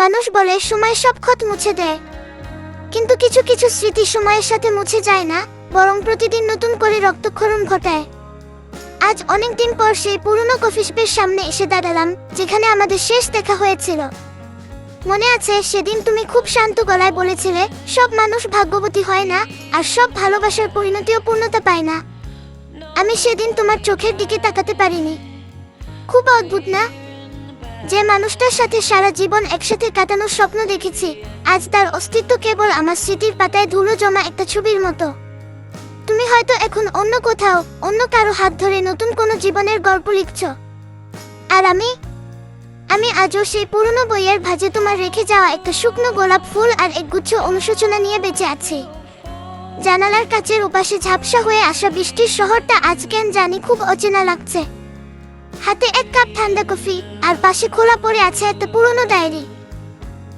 মানুষ বলে সময় সব ক্ষত মুছে দেয়, কিন্তু কিছু কিছু স্মৃতি সময়ের সাথে মুছে যায় না, বরং প্রতিদিন নতুন করে রক্তক্ষরণ ঘটায়। আজ অনেকদিন পর সেই পুরনো কফি শপের সামনে এসে দাঁড়ালাম, যেখানে আমাদের শেষ দেখা হয়েছিল। মনে আছে সেদিন তুমি খুব শান্ত গলায় বলেছিলে, সব মানুষ ভাগ্যবতী হয় না, আর সব ভালোবাসার পরিণতিও পূর্ণতা পায় না। আমি সেদিন তোমার চোখের দিকে তাকাতে পারিনি। খুব অদ্ভুত না, যে মানুষটার সাথে সারা জীবন একসাথে কাটানোর স্বপ্ন দেখেছি, আজ তার অস্তিত্ব কেবল আমার স্মৃতির পাতায় ধুলো জমা একটা ছবির মতো। তুমি হয়তো এখন অন্য কোথাও, অন্য কারো হাত ধরে নতুন কোনো জীবনের গল্প লিখছ, আর আমি আজও সেই পুরনো বইয়ের ভাঁজে তোমার রেখে যাওয়া একটা শুকনো গোলাপ ফুল আর একগুচ্ছ অনুশোচনা নিয়ে বেঁচে আছি। জানালার কাচের ওপাশে ঝাপসা হয়ে আসা বৃষ্টির শহরটা আজ কেন জানি খুব অচেনা লাগছে। হাতে এক কাপ ঠান্ডা কফি, আর পাশে খোলা পড়ে আছে একটা পুরনো ডায়েরি।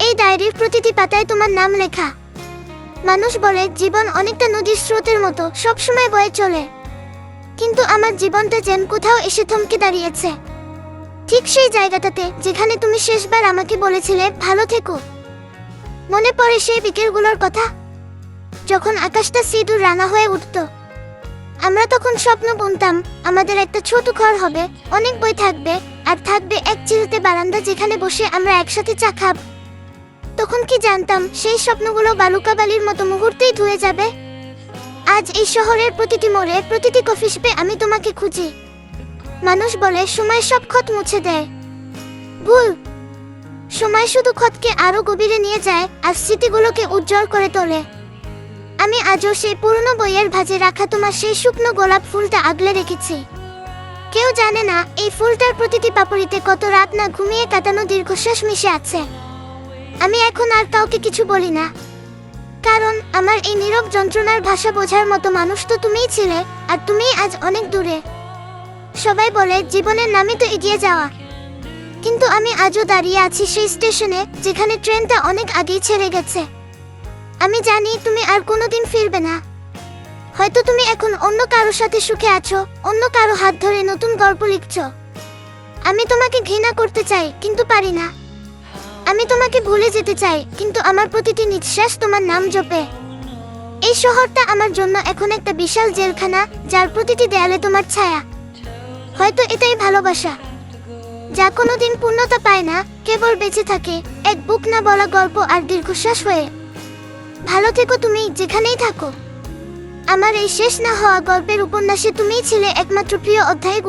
এই ডায়েরির প্রতিটি পাতায় তোমার নাম লেখা। মানুষ বলে জীবন অনেকটা নদীর স্রোতের মতো সবসময় বয়ে চলে, কিন্তু আমার জীবনটা যেন কোথাও এসে থমকে দাঁড়িয়েছে, ঠিক সেই জায়গাটাতে যেখানে তুমি শেষবার আমাকে বলেছিলে ভালো থেকো। মনে পড়ে সেই বিকেলগুলোর কথা, যখন আকাশটা সিঁদুর রাঙা হয়ে উঠত। আমরা তখন স্বপ্ন বুনতাম আমাদের একটা ছোট ঘর হবে, অনেক বই থাকবে, আর থাকবে এক চিলতে বারান্দা যেখানে বসে আমরা একসাথে চা খাব। তখন কি জানতাম সেই স্বপ্নগুলো বালুকা বালির মতো মুহূর্তেই ধুয়ে যাবে। আজ এই শহরের প্রতিটি মোড়ে, প্রতিটি কফি শপে আমি তোমাকে খুঁজি। মানুষ বলে সময় সব ক্ষত মুছে দেয়। ভুল। সময় শুধু ক্ষতকে আরো গভীরে নিয়ে যায় আর স্মৃতিগুলোকে উজ্জ্বল করে তোলে। আমি আজও সেই পুরনো বইয়ের ভাঁজে রাখা তোমার সেই শুকনো গোলাপ ফুলটা আগলে রেখেছি। কেউ জানে না এই ফুলটার প্রতিটি পাপড়িতে কত রাত না ঘুমিয়ে কাটানো দীর্ঘশ্বাস মিশে আছে। আমি এখন আর কাউকে কিছু বলি না, কারণ আমার এই নীরব যন্ত্রণার ভাষা বোঝার মতো মানুষ তো তুমিই ছিলে, আর তুমিই আজ অনেক দূরে। সবাই বলে জীবনের নামই তো এগিয়ে যাওয়া, কিন্তু আমি আজও দাঁড়িয়ে আছি সেই স্টেশনে যেখানে ট্রেনটা অনেক আগেই ছেড়ে গেছে। আমি জানি তুমি আর কোনোদিন ফিরবে না। হয়তো তুমি এখন অন্য কারো সাথে সুখে আছো, অন্য কারো হাত ধরে নতুন গল্প লিখছো। আমি তোমাকে ঘৃণা করতে চাই, কিন্তু পারি না। আমি তোমাকে ভুলে যেতে চাই, কিন্তু আমার প্রতিটি নিঃশ্বাস তোমার নাম জপে। এই শহরটা আমার জন্য এখন একটা বিশাল জেলখানা, যার প্রতিটি দেয়ালে তোমার ছায়া। হয়তো এটাই ভালোবাসা, যা কোনোদিন পূর্ণতা পায় না, কেবল বেঁচে থাকে এক বুক না বলা গল্প আর দীর্ঘশ্বাস হয়ে। ভালো থেকো তুমি যেখানেই থাকো। আমার এই শেষ না হওয়া গল্পের উপন্যাসে তুমিই ছিলে একমাত্র প্রিয় অধ্যায়।